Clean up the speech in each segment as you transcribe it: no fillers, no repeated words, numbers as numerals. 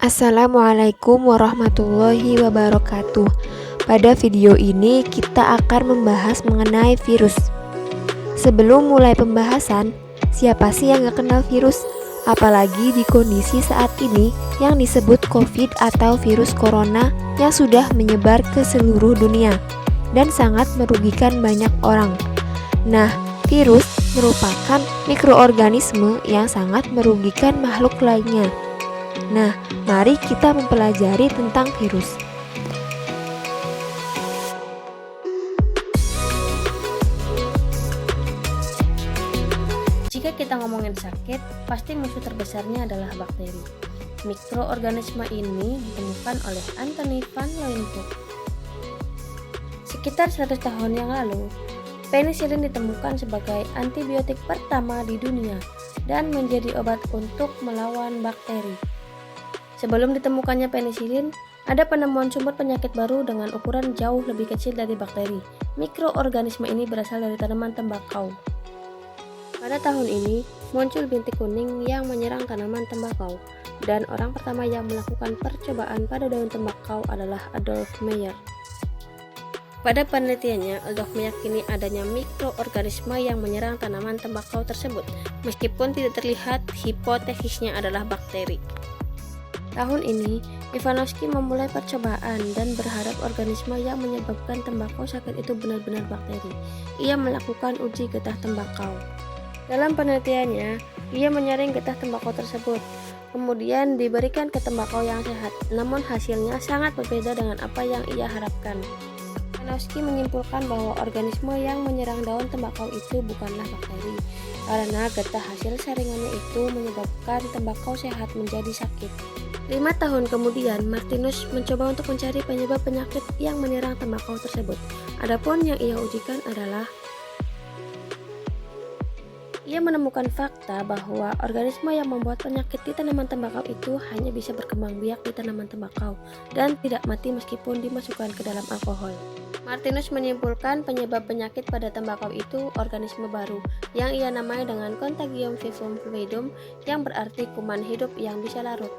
Assalamualaikum warahmatullahi wabarakatuh. Pada video ini kita akan membahas mengenai virus. Sebelum mulai pembahasan, siapa sih yang gak kenal virus? Apalagi di kondisi saat ini yang disebut COVID atau virus corona yang sudah menyebar ke seluruh dunia dan sangat merugikan banyak orang. Nah, virus merupakan mikroorganisme yang sangat merugikan makhluk lainnya. Nah, mari kita mempelajari tentang virus. Jika kita ngomongin sakit, pasti musuh terbesarnya adalah bakteri. Mikroorganisme ini ditemukan oleh Anthony van Leeuwenhoek. Sekitar 100 tahun yang lalu, penisilin ditemukan sebagai antibiotik pertama di dunia dan menjadi obat untuk melawan bakteri. Sebelum ditemukannya penisilin, ada penemuan sumber penyakit baru dengan ukuran jauh lebih kecil dari bakteri. Mikroorganisme ini berasal dari tanaman tembakau. Pada tahun ini, muncul bintik kuning yang menyerang tanaman tembakau, dan orang pertama yang melakukan percobaan pada daun tembakau adalah Adolf Meyer. Pada penelitiannya, Adolf meyakini adanya mikroorganisme yang menyerang tanaman tembakau tersebut, meskipun tidak terlihat hipotesisnya adalah bakteri. Tahun ini, Ivanovsky memulai percobaan dan berharap organisme yang menyebabkan tembakau sakit itu benar-benar bakteri. Ia melakukan uji getah tembakau. Dalam penelitiannya, ia menyaring getah tembakau tersebut, kemudian diberikan ke tembakau yang sehat, namun hasilnya sangat berbeda dengan apa yang ia harapkan. Ivanovsky menyimpulkan bahwa organisme yang menyerang daun tembakau itu bukanlah bakteri, karena getah hasil saringannya itu menyebabkan tembakau sehat menjadi sakit. 5 tahun kemudian, Martinus mencoba untuk mencari penyebab penyakit yang menyerang tembakau tersebut. Adapun yang ia ujikan adalah ia menemukan fakta bahwa organisme yang membuat penyakit di tanaman tembakau itu hanya bisa berkembang biak di tanaman tembakau dan tidak mati meskipun dimasukkan ke dalam alkohol. Martinus menyimpulkan penyebab penyakit pada tembakau itu organisme baru yang ia namai dengan Contagium vivum fluidum, yang berarti kuman hidup yang bisa larut.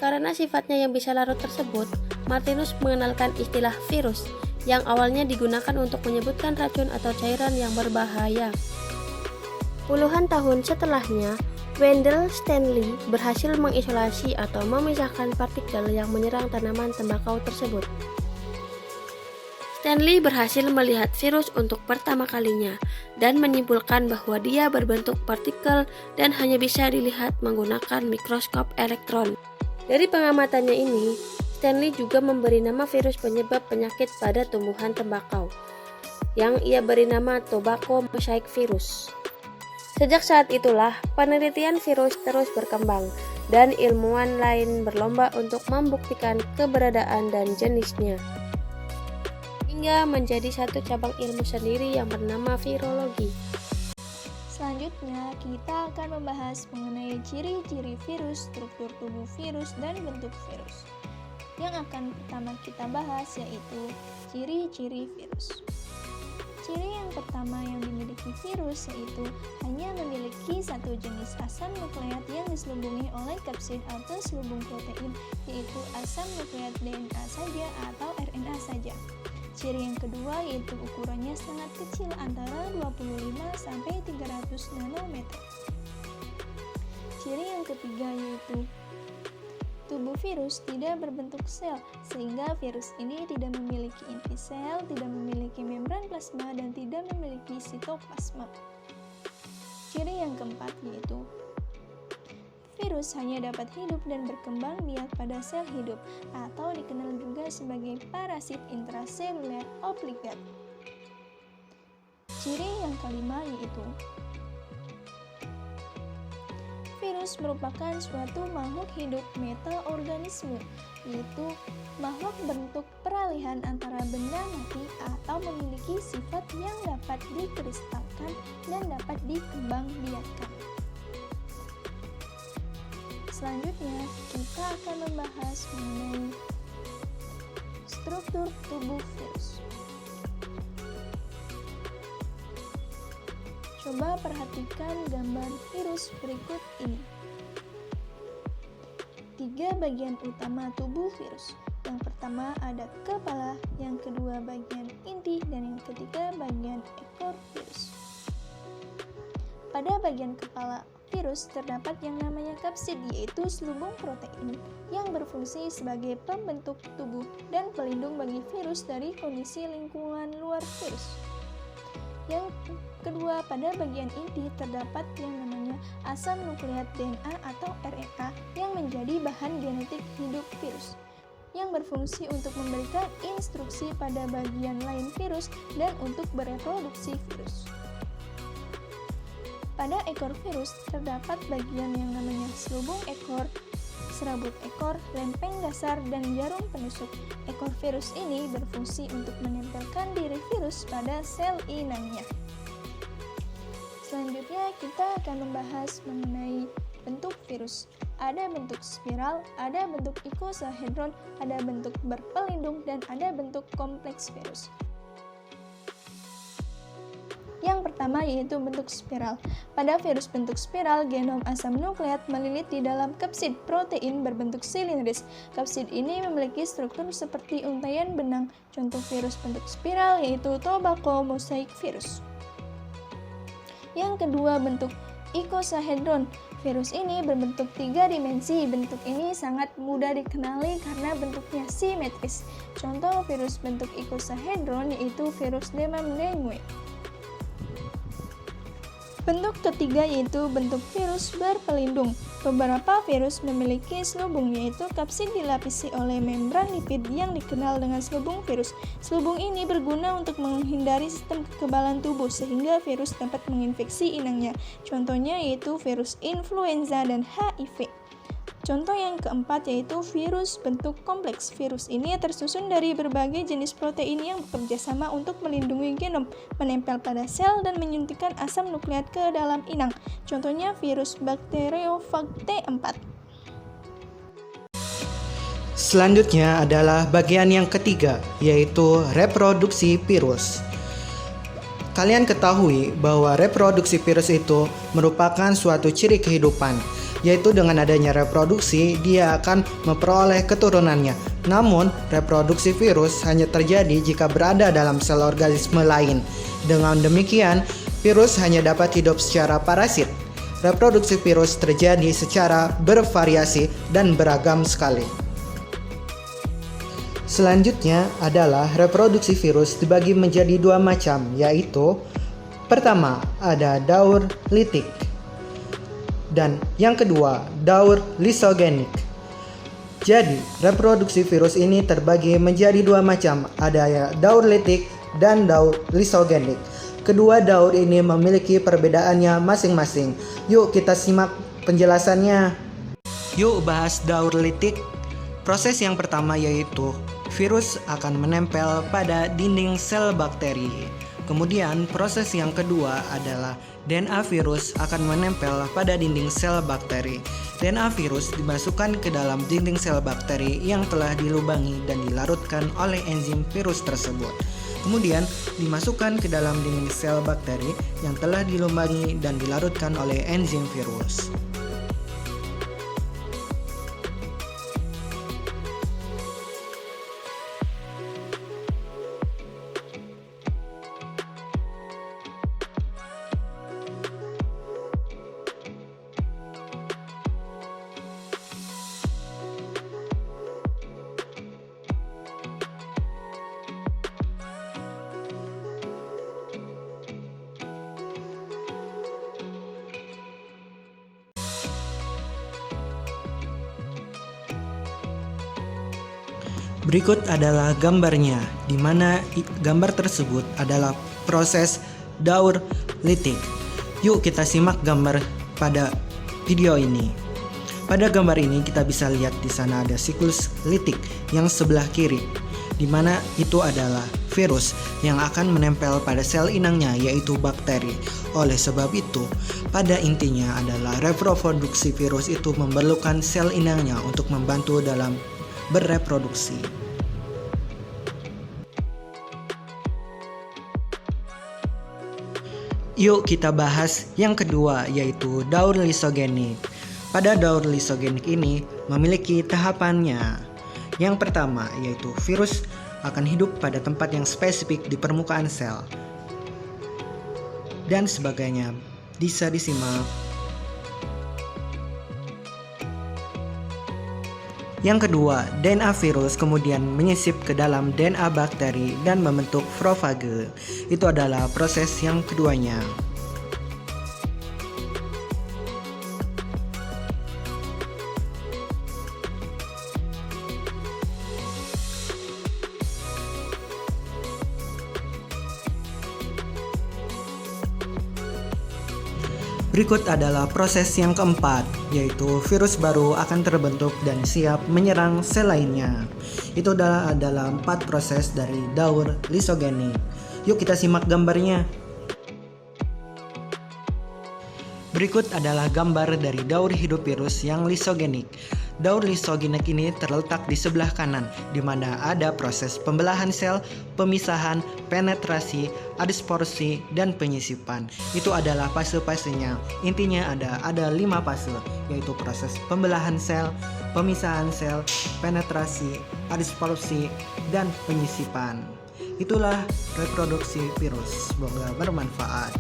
Karena sifatnya yang bisa larut tersebut, Martinus mengenalkan istilah virus yang awalnya digunakan untuk menyebutkan racun atau cairan yang berbahaya. Puluhan tahun setelahnya, Wendell Stanley berhasil mengisolasi atau memisahkan partikel yang menyerang tanaman tembakau tersebut. Stanley berhasil melihat virus untuk pertama kalinya dan menyimpulkan bahwa dia berbentuk partikel dan hanya bisa dilihat menggunakan mikroskop elektron. Dari pengamatannya ini, Stanley juga memberi nama virus penyebab penyakit pada tumbuhan tembakau, yang ia beri nama Tobacco mosaic virus. Sejak saat itulah, penelitian virus terus berkembang, dan ilmuwan lain berlomba untuk membuktikan keberadaan dan jenisnya, hingga menjadi satu cabang ilmu sendiri yang bernama virologi. Selanjutnya, kita akan membahas mengenai ciri-ciri virus, struktur tubuh virus, dan bentuk virus. Yang akan pertama kita bahas yaitu ciri-ciri virus. Ciri yang pertama yang dimiliki virus yaitu hanya memiliki satu jenis asam nukleat yang diselubungi oleh kapsid atau selubung protein, yaitu asam nukleat DNA saja atau RNA saja. Ciri yang kedua yaitu ukurannya sangat kecil, antara 25-300 nanometer. Ciri yang ketiga yaitu tubuh virus tidak berbentuk sel, sehingga virus ini tidak memiliki inti sel, tidak memiliki membran plasma, dan tidak memiliki sitoplasma. Ciri yang keempat yaitu virus hanya dapat hidup dan berkembang biak pada sel hidup, atau dikenal juga sebagai parasit intraseluler obligat. Ciri yang kelima yaitu virus merupakan suatu makhluk hidup metaorganisme, yaitu makhluk bentuk peralihan antara benda mati atau memiliki sifat yang dapat dikristalkan dan dapat dikembangbiakkan. Selanjutnya, kita akan membahas mengenai struktur tubuh virus. Coba perhatikan gambar virus berikut ini. tiga bagian utama tubuh virus. Yang pertama ada kepala, yang kedua bagian inti, dan yang ketiga bagian ekor virus. Pada bagian kepala virus terdapat yang namanya kapsid, yaitu selubung protein yang berfungsi sebagai pembentuk tubuh dan pelindung bagi virus dari kondisi lingkungan luar virus. Yang kedua, pada bagian inti terdapat yang namanya asam nukleat DNA atau RNA yang menjadi bahan genetik hidup virus, yang berfungsi untuk memberikan instruksi pada bagian lain virus dan untuk bereproduksi virus. Pada ekor virus terdapat bagian yang namanya selubung ekor, serabut ekor, lempeng dasar, dan jarum penusuk. Ekor virus ini berfungsi untuk menempelkan diri virus pada sel inangnya. Selanjutnya kita akan membahas mengenai bentuk virus. Ada bentuk spiral, ada bentuk ikosahedron, ada bentuk berpelindung, dan ada bentuk kompleks virus. Yang pertama yaitu bentuk spiral. Pada virus bentuk spiral, genom asam nukleat melilit di dalam kapsid protein berbentuk silindris. Kapsid ini memiliki struktur seperti untaian benang. Contoh virus bentuk spiral yaitu tobacco mosaic virus. Yang kedua, bentuk ikosahedron. Virus ini berbentuk 3 dimensi. Bentuk ini sangat mudah dikenali karena bentuknya simetris. Contoh virus bentuk ikosahedron yaitu virus demam dengue. Bentuk ketiga yaitu bentuk virus berpelindung. Beberapa virus memiliki selubung, yaitu kapsid dilapisi oleh membran lipid yang dikenal dengan selubung virus. Selubung ini berguna untuk menghindari sistem kekebalan tubuh sehingga virus dapat menginfeksi inangnya. Contohnya yaitu virus influenza dan HIV. Contoh yang keempat yaitu virus bentuk kompleks. Virus ini tersusun dari berbagai jenis protein yang bekerja sama untuk melindungi genom, menempel pada sel, dan menyuntikkan asam nukleat ke dalam inang. Contohnya virus bakteriofag T4. Selanjutnya adalah bagian yang ketiga, yaitu reproduksi virus. Kalian ketahui bahwa reproduksi virus itu merupakan suatu ciri kehidupan, yaitu dengan adanya reproduksi, dia akan memperoleh keturunannya. Namun, reproduksi virus hanya terjadi jika berada dalam sel organisme lain. Dengan demikian, virus hanya dapat hidup secara parasit. Reproduksi virus terjadi secara bervariasi dan beragam sekali. Selanjutnya adalah reproduksi virus dibagi menjadi 2 macam, yaitu pertama ada daur litik, dan yang kedua daur lisogenik. Jadi, reproduksi virus ini terbagi menjadi 2 macam, ada daur litik dan daur lisogenik. Kedua daur ini memiliki perbedaannya masing-masing. Yuk kita simak penjelasannya. Yuk bahas daur litik. Proses yang pertama yaitu virus akan menempel pada dinding sel bakteri. Kemudian proses yang kedua adalah DNA virus akan menempel pada dinding sel bakteri. DNA virus dimasukkan ke dalam dinding sel bakteri yang telah dilubangi dan dilarutkan oleh enzim virus tersebut. Kemudian dimasukkan ke dalam dinding sel bakteri yang telah dilubangi dan dilarutkan oleh enzim virus. Berikut adalah gambarnya, di mana gambar tersebut adalah proses daur litik. Yuk kita simak gambar pada video ini. Pada gambar ini kita bisa lihat di sana ada siklus litik yang sebelah kiri, di mana itu adalah virus yang akan menempel pada sel inangnya yaitu bakteri. Oleh sebab itu, pada intinya adalah reproduksi virus itu memerlukan sel inangnya untuk membantu dalam bereproduksi. Yuk kita bahas yang kedua yaitu daur lisogenik. Pada daur lisogenik ini memiliki tahapannya. Yang pertama yaitu virus akan hidup pada tempat yang spesifik di permukaan sel dan sebagainya. Bisa disimak. Yang kedua, DNA virus kemudian menyisip ke dalam DNA bakteri dan membentuk profage. Itu adalah proses yang keduanya. Berikut adalah proses yang keempat, yaitu virus baru akan terbentuk dan siap menyerang sel lainnya. Itu adalah 4 proses dari daur lisogenik. Yuk kita simak gambarnya. Berikut adalah gambar dari daur hidup virus yang lisogenik. Daur lisogenik ini terletak di sebelah kanan, di mana ada proses pembelahan sel, pemisahan, penetrasi, adsorpsi, dan penyisipan. Itu adalah fase-fasenya. Intinya ada 5 fase, yaitu proses pembelahan sel, pemisahan sel, penetrasi, adsorpsi, dan penyisipan. Itulah reproduksi virus. Semoga bermanfaat.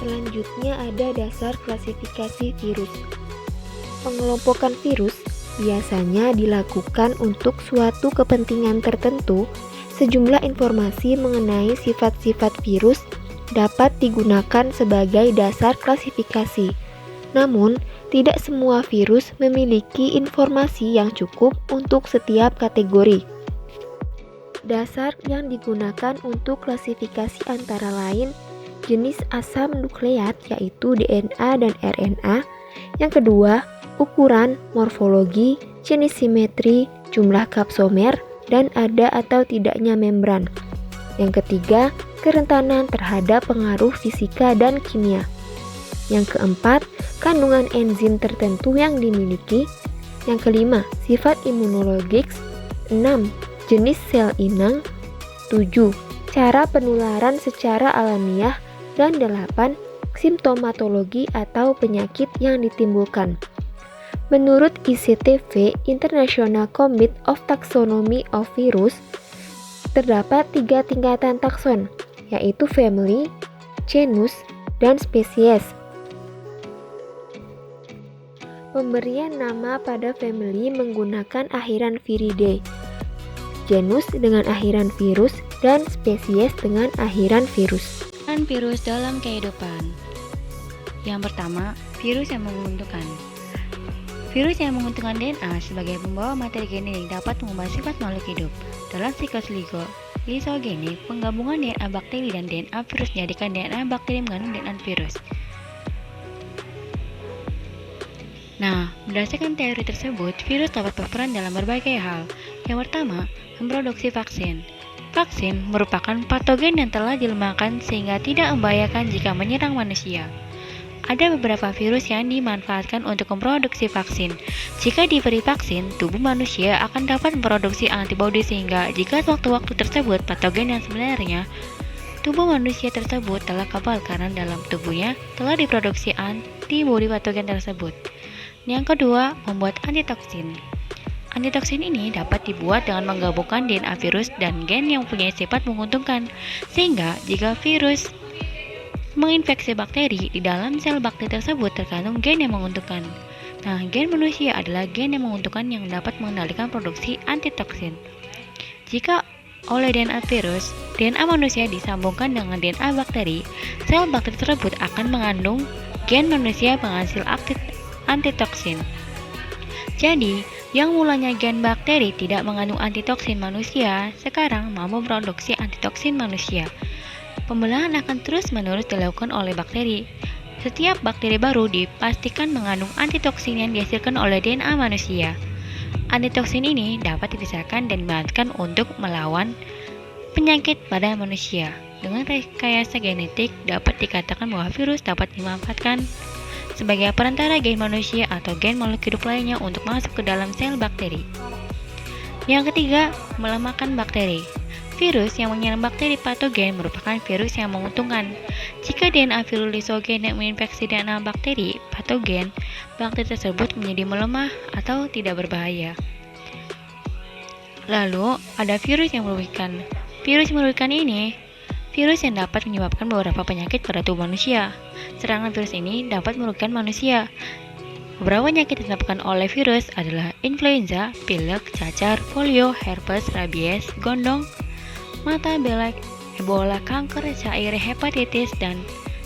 Selanjutnya ada dasar klasifikasi virus. Pengelompokan virus biasanya dilakukan untuk suatu kepentingan tertentu. Sejumlah informasi mengenai sifat-sifat virus dapat digunakan sebagai dasar klasifikasi. Namun, tidak semua virus memiliki informasi yang cukup untuk setiap kategori. Dasar yang digunakan untuk klasifikasi antara lain jenis asam nukleat yaitu DNA dan RNA. Yang kedua, ukuran, morfologi, jenis simetri, jumlah kapsomer, dan ada atau tidaknya membran. Yang ketiga, kerentanan terhadap pengaruh fisika dan kimia. Yang keempat, kandungan enzim tertentu yang dimiliki. Yang kelima, sifat imunologis. 6. Jenis sel inang. 7. Cara penularan secara alamiah. Dan 8. Simptomatologi atau penyakit yang ditimbulkan. Menurut ICTV, International Committee of Taxonomy of Virus, terdapat 3 tingkatan takson, yaitu family, genus, dan spesies. Pemberian nama pada family menggunakan akhiran viridae, genus dengan akhiran virus, dan spesies dengan akhiran virus. Virus dalam kehidupan. Yang pertama, virus yang menguntungkan. Virus yang menguntungkan DNA sebagai pembawa materi genetik dapat mengubah sifat makhluk hidup. Dalam siklus lisogenik, penggabungan DNA bakteri dan DNA virus menjadikan DNA bakteri mengandung DNA virus. Nah, berdasarkan teori tersebut, virus dapat berperan dalam berbagai hal. Yang pertama, memproduksi vaksin. Vaksin merupakan patogen yang telah dilemahkan sehingga tidak membahayakan jika menyerang manusia. Ada beberapa virus yang dimanfaatkan untuk memproduksi vaksin. Jika diberi vaksin, tubuh manusia akan dapat memproduksi antibodi sehingga jika waktu-waktu tersebut patogen yang sebenarnya tubuh manusia tersebut telah kebal karena dalam tubuhnya telah diproduksi antibodi patogen tersebut. Yang kedua, membuat antitoksin. Antitoksin ini dapat dibuat dengan menggabungkan DNA virus dan gen yang punya sifat menguntungkan, sehingga jika virus menginfeksi bakteri, di dalam sel bakteri tersebut terkandung gen yang menguntungkan. Nah, gen manusia adalah gen yang menguntungkan yang dapat mengendalikan produksi antitoksin. Jika oleh DNA virus, DNA manusia disambungkan dengan DNA bakteri, sel bakteri tersebut akan mengandung gen manusia penghasil antitoksin. Jadi, yang mulanya gen bakteri tidak mengandung antitoksin manusia, sekarang mampu memproduksi antitoksin manusia. Pembelahan akan terus-menerus dilakukan oleh bakteri. Setiap bakteri baru dipastikan mengandung antitoksin yang dihasilkan oleh DNA manusia. Antitoksin ini dapat dipisahkan dan dimanfaatkan untuk melawan penyakit pada manusia. Dengan rekayasa genetik, dapat dikatakan bahwa virus dapat dimanfaatkan sebagai perantara gen manusia atau gen makhluk hidup lainnya untuk masuk ke dalam sel bakteri. Yang ketiga, melemahkan bakteri. Virus yang menyerang bakteri patogen merupakan virus yang menguntungkan. Jika DNA virus lisogen yang menginfeksi DNA bakteri patogen, bakteri tersebut menjadi melemah atau tidak berbahaya. Lalu, ada virus yang merugikan. Virus yang merugikan ini virus yang dapat menyebabkan beberapa penyakit pada tubuh manusia. Serangan virus ini dapat merugikan manusia. Beberapa penyakit yang disebabkan oleh virus adalah influenza, pilek, cacar, polio, herpes, rabies, gondong, mata belek, Ebola, kanker, cair, hepatitis, dan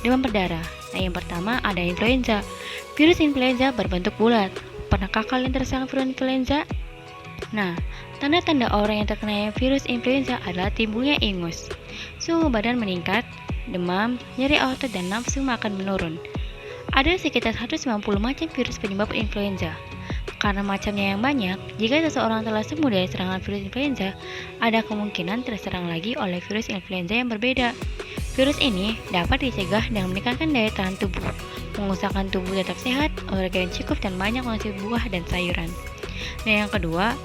demam berdarah. Nah, yang pertama ada influenza. Virus influenza berbentuk bulat. Pernahkah kalian terserang virus influenza? Nah, tanda-tanda orang yang terkena virus influenza adalah timbulnya ingus, suhu badan meningkat, demam, nyeri otot, dan nafsu makan menurun. Ada sekitar 190 macam virus penyebab influenza. Karena macamnya yang banyak, jika seseorang telah sembuh dari serangan virus influenza, ada kemungkinan terserang lagi oleh virus influenza yang berbeda. Virus ini dapat dicegah dengan meningkatkan daya tahan tubuh, mengusahakan tubuh tetap sehat, olahraga yang cukup, dan banyak mengonsumsi buah dan sayuran. Nah, yang kedua,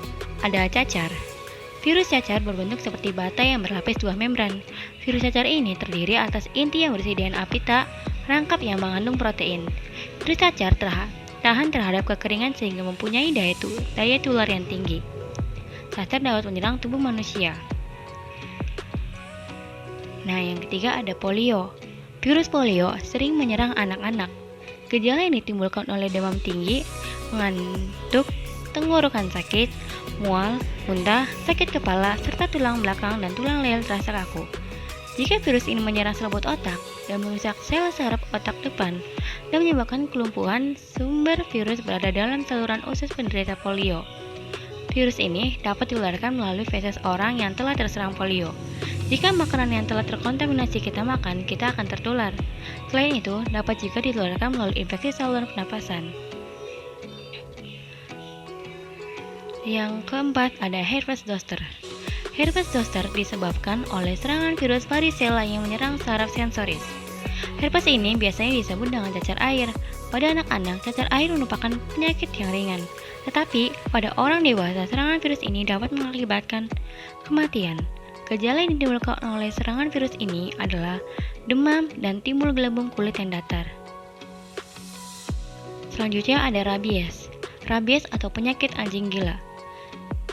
ada cacar. Virus cacar berbentuk seperti bata yang berlapis dua membran. Virus cacar ini terdiri atas inti yang berisi DNA pita, rangkap yang mengandung protein. Virus cacar tahan terhadap kekeringan sehingga mempunyai daya tular yang tinggi. Cacar dapat menyerang tubuh manusia. Nah, yang ketiga ada polio. Virus polio sering menyerang anak-anak. Gejala yang ditimbulkan oleh demam tinggi, mengantuk, tenggorokan sakit, mual, muntah, sakit kepala, serta tulang belakang dan tulang leher terasa kaku. Jika virus ini menyerang selaput otak dan merusak sel saraf otak depan dan menyebabkan kelumpuhan, sumber virus berada dalam saluran usus penderita polio. Virus ini dapat ditularkan melalui feses orang yang telah terserang polio. Jika makanan yang telah terkontaminasi kita makan, kita akan tertular. Selain itu, dapat juga ditularkan melalui infeksi saluran pernapasan. Yang keempat ada herpes zoster. Herpes zoster disebabkan oleh serangan virus varicella yang menyerang saraf sensoris. Herpes ini biasanya disebut dengan cacar air. Pada anak-anak, cacar air merupakan penyakit yang ringan. Tetapi, pada orang dewasa, serangan virus ini dapat mengakibatkan kematian. Gejala yang ditimbulkan oleh serangan virus ini adalah demam dan timbul gelembung kulit yang datar. Selanjutnya ada rabies. Rabies atau penyakit anjing gila.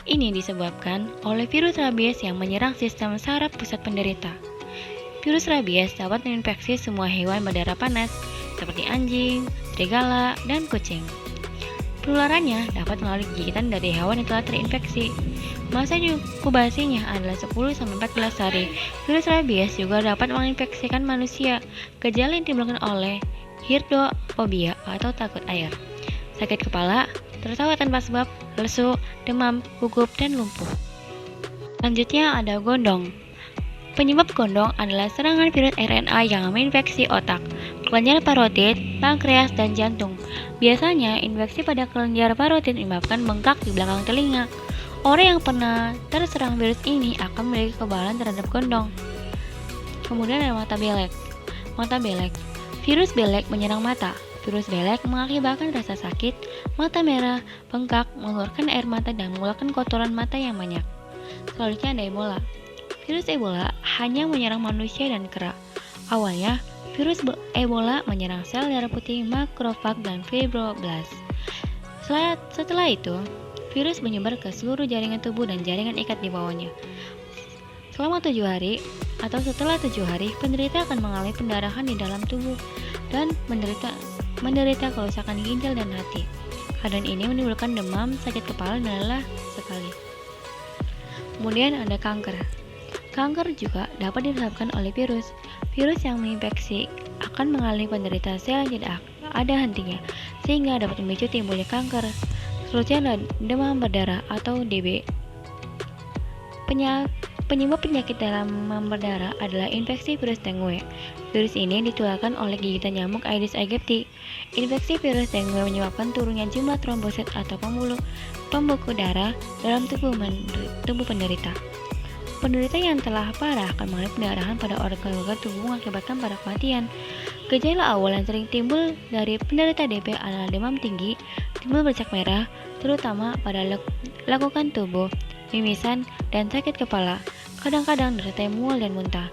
Ini disebabkan oleh virus rabies yang menyerang sistem saraf pusat penderita. Virus rabies dapat menginfeksi semua hewan berdarah panas, seperti anjing, serigala, dan kucing. Penularannya dapat melalui gigitan dari hewan yang telah terinfeksi. Masa inkubasinya adalah 10-14 hari. Virus rabies juga dapat menginfeksikan manusia. Gejala yang ditimbulkan oleh hirdofobia atau takut air, sakit kepala, tertawa tanpa sebab, lesu, demam, gugup, dan lumpuh. Selanjutnya ada gondong. Penyebab gondong adalah serangan virus RNA yang menginfeksi otak, kelenjar parotid, pankreas, dan jantung. Biasanya, infeksi pada kelenjar parotid menyebabkan bengkak di belakang telinga. Orang yang pernah terserang virus ini akan memiliki kekebalan terhadap gondong. Kemudian ada mata belek. Mata belek. Virus belek menyerang mata. Virus belek mengakibatkan rasa sakit, mata merah, bengkak, mengeluarkan air mata, dan mengeluarkan kotoran mata yang banyak. Selanjutnya ada Ebola. Virus Ebola hanya menyerang manusia dan kera. Awalnya, virus Ebola menyerang sel darah putih, makrofag, dan fibroblast. Setelah itu, virus menyebar ke seluruh jaringan tubuh dan jaringan ikat di bawahnya. Selama 7 hari atau setelah 7 hari, penderita akan mengalami pendarahan di dalam tubuh dan menderita kerusakan ginjal dan hati. Keadaan ini menimbulkan demam, sakit kepala, dan lelah sekali. Kemudian ada kanker. Kanker juga dapat disebabkan oleh virus. Virus yang menginfeksi akan mengalami penderita sel yang tidak ada hentinya, sehingga dapat memicu timbulnya kanker. Selanjutnya ada demam berdarah atau DB. Penyebab penyakit demam berdarah adalah infeksi virus dengue. Virus ini ditularkan oleh gigitan nyamuk Aedes aegypti. Infeksi virus dengue menyebabkan turunnya jumlah trombosit atau pembuku darah dalam tubuh penderita. Penderita yang telah parah akan mengalami pendarahan pada organ-organ tubuh mengakibatkan pada kematian. Gejala awal yang sering timbul dari penderita DB adalah demam tinggi, timbul bercak merah, terutama pada lekukan tubuh, mimisan, dan sakit kepala. kadang-kadang disertai mual dan muntah.